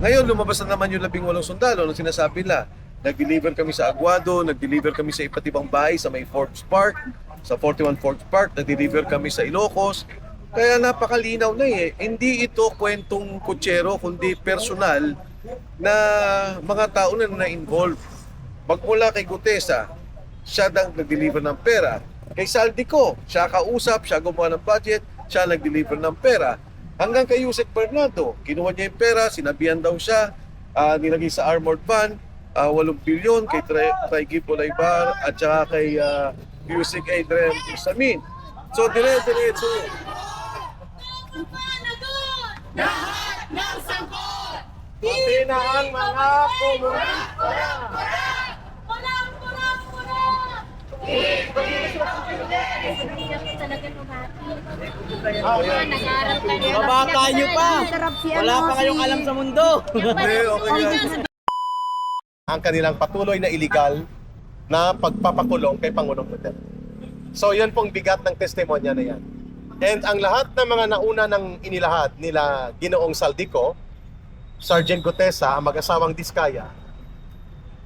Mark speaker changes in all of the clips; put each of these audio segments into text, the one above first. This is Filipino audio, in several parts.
Speaker 1: Ngayon, lumabas na naman yung 18 sundalo na sinasabi nila. Nag-deliver kami sa Aguado, nag-deliver kami sa iba't ibang bahay sa may Forbes Park, sa 41 Forbes Park, nag-deliver kami sa Ilocos. Kaya napakalinaw na eh. Hindi ito kwentong kutsero, kundi personal na mga tao na na-involve. Magmula kay Gutesa, siya nag-deliver ng pera. Kay Saldico, siya kausap, siya gumawa ng budget, siya nag-deliver ng pera. Hanggang kay Yusek Bernardo, kinuha niya yung pera, sinabihan daw siya, nilagay sa armored van, 8 bilyon kay Traigi Polaybar at saka kay Yusek Adrian Isamin. So dire-diretso.
Speaker 2: Lahat ng sangkot!
Speaker 1: Pati na ang mga komunista.
Speaker 3: Mabata nyo pa! Wala pa kayong alam sa mundo!
Speaker 1: Okay, okay yan. Ang kanilang patuloy na illegal na pagpapakulong kay Pangulong Duterte. So yun pong bigat ng testimonya na yan. And ang lahat ng mga nauna ng inilahad nila Ginoong Saldico, Sergeant Gutesa, ang mag-asawang Diskaya,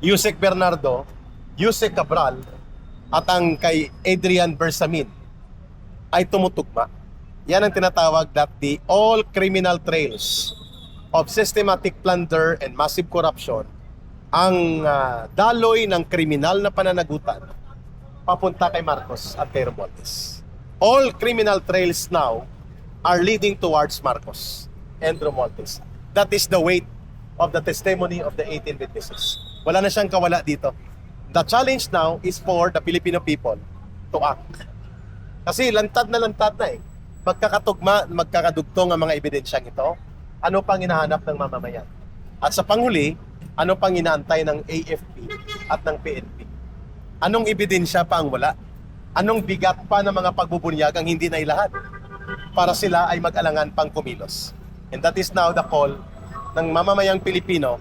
Speaker 1: Yusek Bernardo, Yusek Cabral, at ang kay Adrian Bersamin ay tumutugma. Yan ang tinatawag that the all criminal trails of systematic plunder and massive corruption ang daloy ng kriminal na pananagutan papunta kay Marcos at kay Romualdez. All criminal trails now are leading towards Marcos and Romualdez. That is the weight of the testimony of the 18 witnesses. Wala na siyang kawala dito. The challenge now is for the Filipino people to act. Kasi lantad na eh. Magkakatugma, magkakadugtong ang mga ebidensyang ito. Ano pang hinahanap ng mamamayan? At sa panghuli, ano pang inaantay ng AFP at ng PNP? Anong ebidensya pa ang wala? Anong bigat pa ng mga pagbubunyag ang hindi nailahad para sila ay mag-alangan pang kumilos? And that is now the call ng mamamayang Pilipino.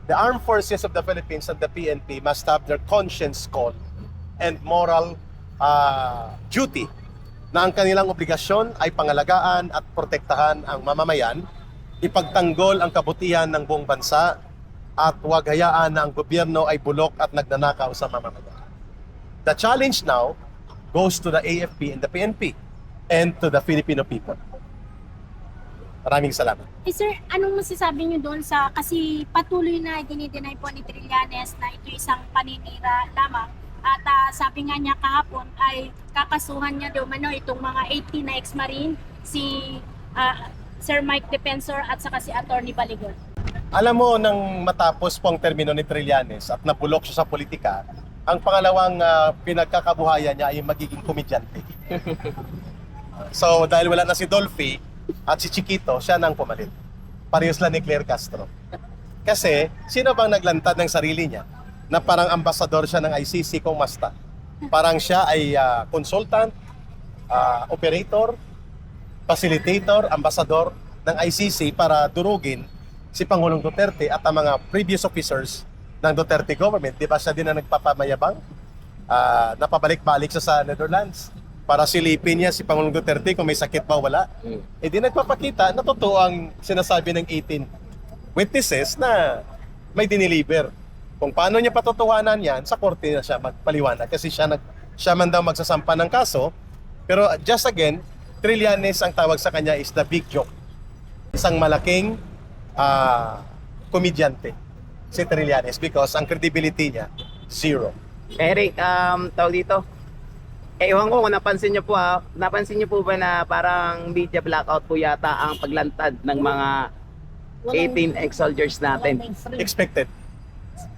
Speaker 1: The armed forces of the Philippines and the PNP must have their conscience call and moral duty na ang kanilang obligasyon ay pangalagaan at protektahan ang mamamayan, ipagtanggol ang kabutihan ng buong bansa, at huwag hayaan na ang gobyerno ay bulok at nagnanakaw sa mamamayan. The challenge now goes to the AFP and the PNP and to the Filipino people. Maraming salamat.
Speaker 4: Eh sir, anong masasabi niyo doon sa, kasi patuloy na dinideny po ni Trillanes na ito isang paninira lamang, at sabi nga niya kahapon ay kakasuhan niya daw itong mga 18 na ex-marine, si Sir Mike Defensor at saka si Attorney Baligon.
Speaker 1: Alam mo, nang matapos po ang termino ni Trillanes at nabulok siya sa politika, ang pangalawang pinagkakabuhayan niya ay magiging komedyante. So dahil wala na si Dolphy at si Chiquito, siya nang pumalit. Parehas lang ni Claire Castro. Kasi sino bang naglantad ng sarili niya na parang ambasador siya ng ICC kung masta? Parang siya ay consultant, operator, facilitator, ambasador ng ICC para durugin si Pangulong Duterte at ang mga previous officers ng Duterte government. Di ba siya din na nagpapamayabang? Napabalik-balik siya sa Netherlands para silipin niya si Pangulong Duterte kung may sakit ba wala. E di nagpapakita na totoo ang sinasabi ng 18 witnesses na may diniliver. Kung paano niya patotohanan yan, sa korte na siya magpaliwanag kasi siya man daw magsasampa ng kaso. Pero just again, Trillanes ang tawag sa kanya is the big joke. Isang malaking komedyante si Trillanes because ang credibility niya, zero.
Speaker 3: Eric, tawag dito. Ewan ko kung napansin niyo po napansin niyo po ba na parang media blackout po yata ang paglantad ng mga 18 ex-soldiers natin?
Speaker 1: Expected.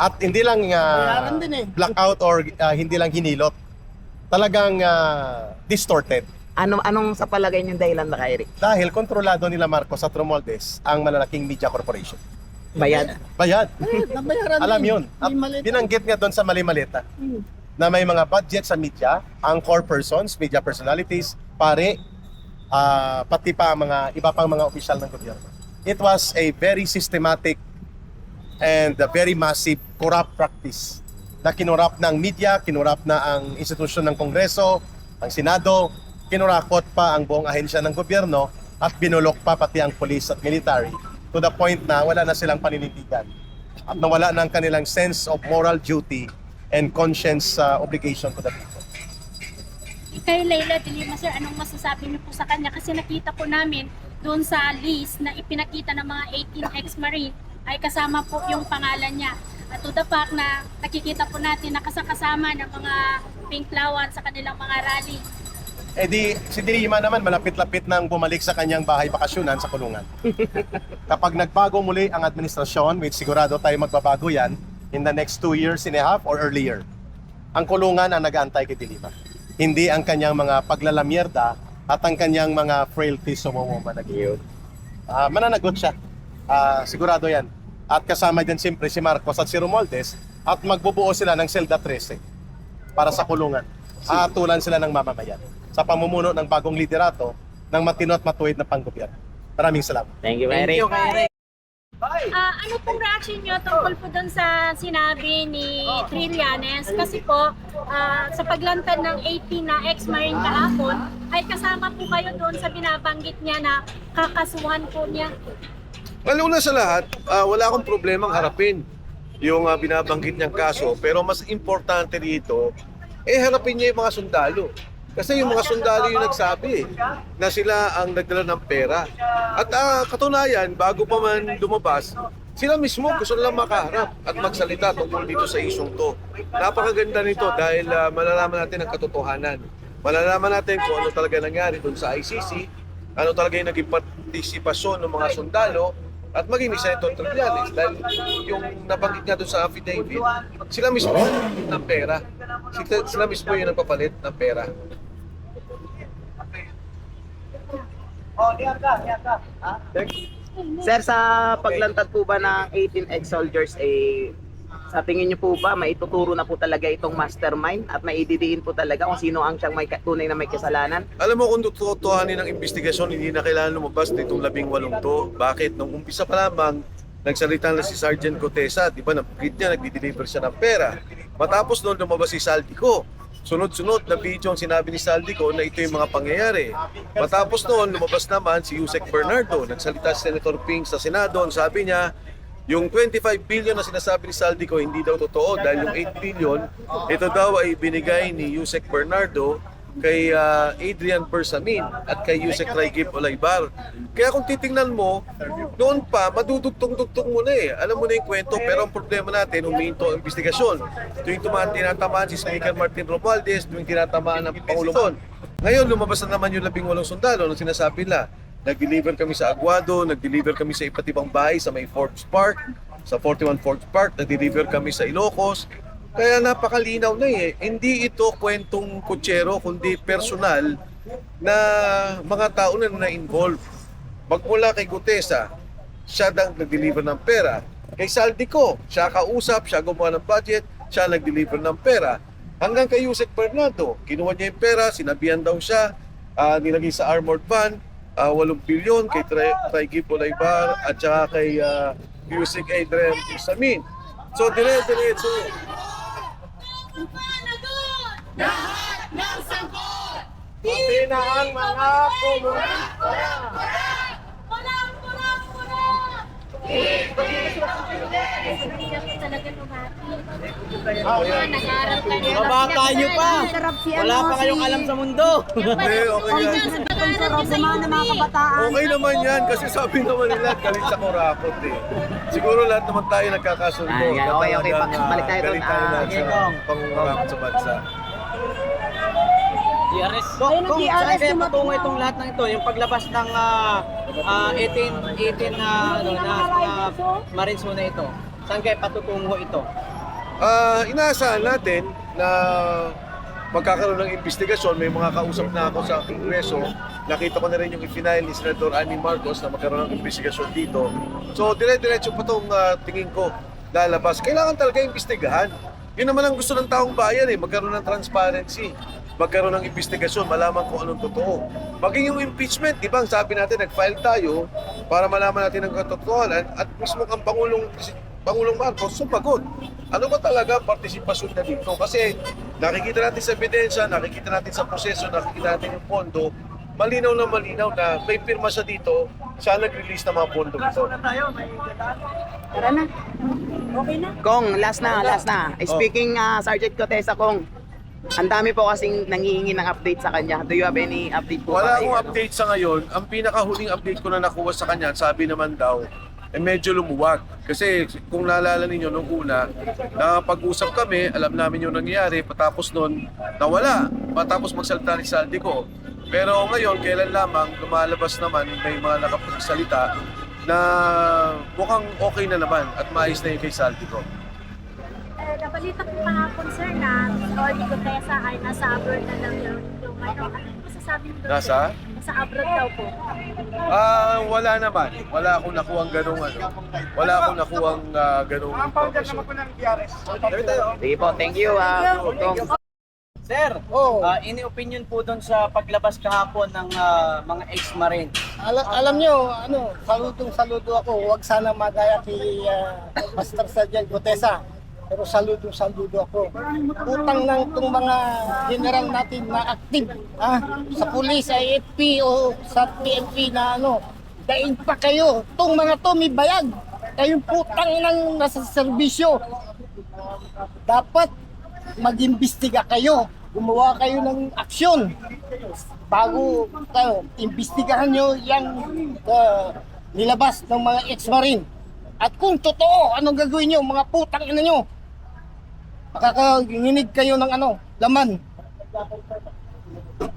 Speaker 1: At hindi lang blackout or hindi lang hinilot. Talagang distorted.
Speaker 3: Anong sa palagay niyong dahilan na, Eric?
Speaker 1: Dahil kontrolado nila Marcos at Romualdez ang malalaking media corporation.
Speaker 3: Bayad?
Speaker 1: Bayad.
Speaker 5: Nabayaran
Speaker 1: Alam
Speaker 5: din.
Speaker 1: yun. At binanggit nga doon sa mali-malita na may mga budget sa media, ang core persons, media personalities, pare, pati pa ang mga iba pang mga opisyal ng gobyerno. It was a very systematic and a very massive corrupt practice na kinurap ng media, kinurap na ang institusyon ng Kongreso, ang Senado, kinurakot pa ang buong ahensya ng gobyerno at binulok pa pati ang police at military to to the point na wala na silang paninindigan at nawala ng kanilang sense of moral duty and conscience obligation to the people.
Speaker 4: Kay Leila de Lima, sir, anong masasabi niyo po sa kanya? Kasi nakita po namin doon sa list na ipinakita ng mga 18 ex-Marine ay kasama po yung pangalan niya. At to the fact na nakikita po natin na kasama ng mga pink lawan sa kanilang mga rally.
Speaker 1: Eh di, si De Lima naman malapit-lapit nang bumalik sa kanyang bahay bakasyonan sa kulungan. Kapag nagbago muli ang administrasyon, which sigurado tayo magbabago yan in the next 2 years and a half or earlier, ang kulungan ang nag-aantay kay De Lima. Hindi ang kanyang mga paglalamierda at ang kanyang mga frailties o managiyot. Mananagot siya. Sigurado yan. At kasama din siyempre si Marcos at si Romualdez at magbubuo sila ng Selda 13 para sa kulungan. Aatulan sila ng mamamayan sa pamumuno ng bagong liderato ng matino at matuwid na panggobyerno. Maraming salamat.
Speaker 3: Thank you, Eric.
Speaker 4: Ano pong reaction niyo tungkol po doon sa sinabi ni Trillanes? Kasi po, sa paglantad ng 18 na ex-Marine kahapon, ay kasama po kayo doon sa binabanggit niya na kakasuhan po niya.
Speaker 5: Well, una sa lahat, wala akong problemang harapin yung binabanggit niyang kaso. Pero mas importante dito, harapin niya yung mga sundalo. Kasi yung mga sundalo yung nagsabi na sila ang nagdala ng pera. At katunayan, bago pa man lumabas, sila mismo gusto nilang makaharap at magsalita tungkol dito sa isyong to. Napakaganda nito dahil malalaman natin ang katotohanan. Malalaman natin kung ano talaga nangyari doon sa ICC, ano talaga yung naging partisipasyon ng mga sundalo, at maging ni Senator Trillanes dahil yung nabanggit nga doon sa affidavit, sila mismo ng pera. Sila mismo yung nagpapalit ng pera.
Speaker 3: Sir, sa paglantad po ba ng 18 ex-soldiers, sa tingin niyo po ba maituturo na po talaga itong mastermind at maididiin po talaga kung sino ang siyang may tunay na may kasalanan?
Speaker 5: Alam mo kung tutuhanin ng investigasyon, hindi na kailangan lumabas nitong 18 to. Bakit? Nung umpisa pa lamang, nagsalita na si Sergeant Cotesa, di ba, nagdi-deliver siya ng pera. Matapos noon, lumabas si Saldico. Sunod-sunod na video ang sinabi ni Saldico na ito yung mga pangyayari. Matapos noon, lumabas naman si Yusek Bernardo. Nagsalita si Senator Ping sa Senado. Sabi niya, yung 25 billion na sinasabi ni Saldico hindi daw totoo dahil yung 8 billion, ito daw ay binigay ni Yusek Bernardo kay Adrian Bersamin at kay Yusek Raigib Olaybar. Kaya kung titingnan mo, noon pa, madudugtong-dugtong mo na Alam mo na yung kwento, pero ang problema natin, huminto ang investigasyon. Tuwing tinatamaan si Speaker Martin Romualdez, tuwing tinatamaan ng Pangulong. Ngayon, lumabas na naman yung 18 sundalo na sinasabi nila. Nag-deliver kami sa Aguado, nag-deliver kami sa iba't ibang bahay sa may Forbes Park, sa 41 Forbes Park, nag-deliver kami sa Ilocos. Kaya napakalinaw na Hindi ito kwentong kutsero, kundi personal na mga tao na na-involve. Magmula kay Gutesa, siya nag-deliver ng pera. Kay Saldico, siya kausap, siya gumawa ng budget, siya nag-deliver ng pera. Hanggang kay Yusek Bernardo, kinuha niya yung pera, sinabihan daw siya, nilagay sa armored van, 8 bilyon kay Raigib Olaybar at saka kay Yusek Adrian Bersamin. So, dire-diretso.
Speaker 2: Panagot! Lahat ng sangkot!
Speaker 1: Pati na ang mga komunista!
Speaker 6: Mabata nyo pa! Wala pa kayong alam sa mundo!
Speaker 5: Hindi, okay yan. Okay naman yan kasi sabi naman nila galit sa kurakot Siguro lahat naman tayo nagkakasundo.
Speaker 3: Okay. Balik tayo doon.
Speaker 5: Galit tayo lahat sa pangungurakot sa bansa.
Speaker 6: DRS. Kung saan kaya patungo itong lahat ng ito, yung paglabas ng 18 na Marines na ito, saan kaya patutungo ito?
Speaker 5: Inaasahan natin na magkakaroon ng investigasyon. May mga kausap na ako sa Kongreso. Nakita ko na rin yung i-final ni Senator Annie Marcos na magkaroon ng investigasyon dito. So, dire-diretso pa itong tingin ko lalabas. Kailangan talaga investigahan. Yun naman ang gusto ng taong bayan magkaroon ng transparency. Magkaroon ng investigasyon, malaman kung anong totoo. Maging yung impeachment, di ba, ang sabi natin, nag-file tayo para malaman natin ang katotohanan at mismo ang Pangulong Marcos sumagot. Ano ba talaga ang partisipasyon na dito? Kasi nakikita natin sa ebidensya, nakikita natin sa proseso, nakikita natin yung pondo, malinaw na may pirma siya dito siya nag-release ng mga pondo nito.
Speaker 4: Tara na. Okay na.
Speaker 3: Kong, last na. Speaking Sergeant Cotesa, Kong, ang dami po kasing nangihingi ng update sa kanya. Do you have any update po?
Speaker 5: Wala
Speaker 3: ba
Speaker 5: akong
Speaker 3: kayo?
Speaker 5: update sa ngayon. Ang pinakahuling update ko na nakuha sa kanya, sabi naman daw, medyo lumuwag. Kasi kung naalala ninyo nung una, nakapag-usap kami, alam namin yung nangyayari, patapos nun, nawala. Patapos magsalita ni Saldi ko. Pero ngayon, kailan lamang, lumalabas naman, may mga nakapagsalita na mukhang okay na naman at maayos na yung kay Saldi ko.
Speaker 4: Nabalita ko kahapon, sir, na si Orly Gutesa ay nasa abroad na lang yung ano. Ano po sasabi mo doon?
Speaker 5: Nasa?
Speaker 4: Nasa abroad daw po.
Speaker 5: Wala naman. Wala akong nakuhang ganung ano. Wala akong nakuhang ganung information.
Speaker 3: Sige po, thank you. Kong.
Speaker 6: Sir, any opinion po doon sa paglabas kahapon ng mga ex-marine?
Speaker 7: Alam nyo, saludo ako. Huwag sana magaya kay Master Sergeant Gutesa. Pero saludo ako. Utang ng itong mga general natin na active sa police, IFP o sa PNP na daing pa kayo. Itong mga to may bayag. Kayong putang ng nasa serbisyo. Dapat mag-imbestiga kayo. Gumawa kayo ng aksyon bago kayo imbestigahan nyo yung nilabas ng mga ex-marine. At kung totoo, anong gagawin nyo? Mga putang ina nyo. Makakaginig kayo ng laman.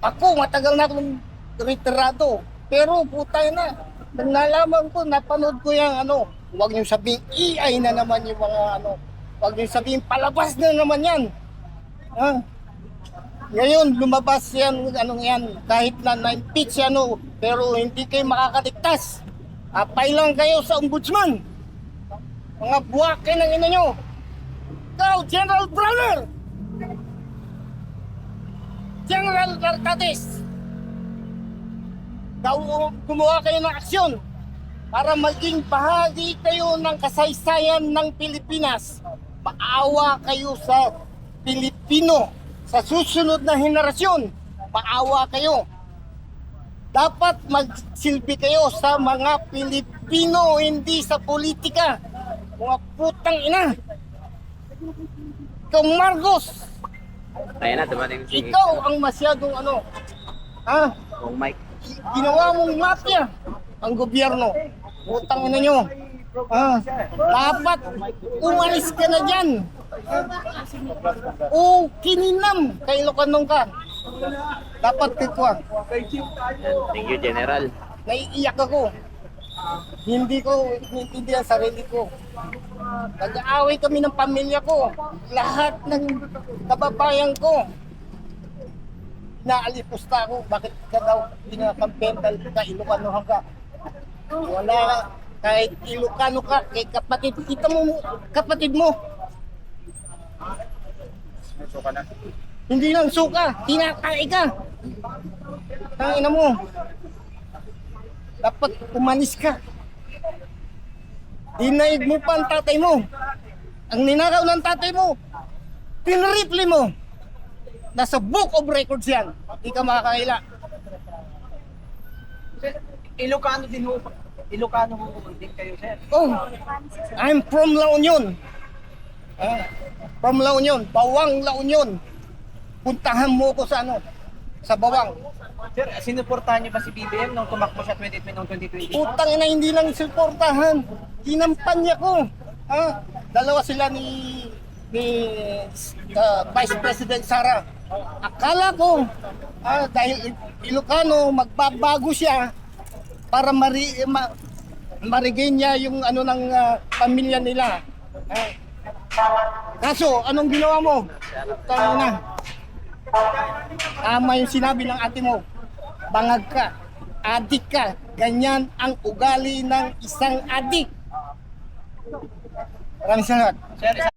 Speaker 7: Ako, matagal na akong retirado. Pero putang na, nang nalaman ko, napanood ko yung huwag nyo sabihin, EI na naman yung mga huwag nyo sabihin, palabas na naman yan. Ngayon, lumabas yan, kahit na na-impeach pero hindi kayo makakaligtas. Apay lang kayo sa ombudsman. Mga buwake ng ina nyo. Ikaw, General Brunner! General Narcates! Gumawa kayo ng aksyon para maging bahagi kayo ng kasaysayan ng Pilipinas. Maawa kayo sa Pilipino. Sa susunod na henerasyon, maawa kayo. Dapat magsilbi kayo sa mga Pilipino, hindi sa politika. Mga putang ina. Ikaw, Marcos,
Speaker 3: Ayan na, dumating si
Speaker 7: ikaw ang masyadong
Speaker 3: Kong Mike.
Speaker 7: ginawa mong mafia ang gobyerno. Putang ina nyo. Dapat umalis ka na dyan. O kininam kay Locanong ka. Dapat kikuha.
Speaker 3: Thank you, General.
Speaker 7: Naiiyak ako. Hindi ko inintindihan sarili ko. Nag-aaway kami ng pamilya ko. Lahat ng kababayan ko. Naalipusta ako. Bakit ka daw pinakampen dahil ka Ilocano ka? Wala, kahit Ilocano ka, kay kapatid. Kita mo, kapatid mo. Hindi lang suka, tinatay ka. Tangina mo. Dapat umalis ka. Dinaig mo pa ang tatay mo. Ang ninakaw ng tatay mo, tinripli mo. Nasa book of records yan. Hindi ka makakaila.
Speaker 6: Ilocano din din kayo, sir.
Speaker 7: Oh, I'm from La Union. From La Union, Bawang La Union. Puntahan mo ko sa sa Bawang.
Speaker 6: Sir, sinuportahan niyo ba si BBM nung tumakbo siya 2020?
Speaker 7: Utang ina, hindi lang suportahan. Ginampanya ko. Dalawa sila ni Vice President Sara. Akala ko dahil Ilocano magbabago siya para ma-regain niya yung ng pamilya nila. Kaso anong ginawa mo? Tayo na. Tama yung sinabi ng ate mo. Bangag ka. Adik ka. Ganyan ang ugali ng isang adik. Maraming salamat.
Speaker 6: Sir,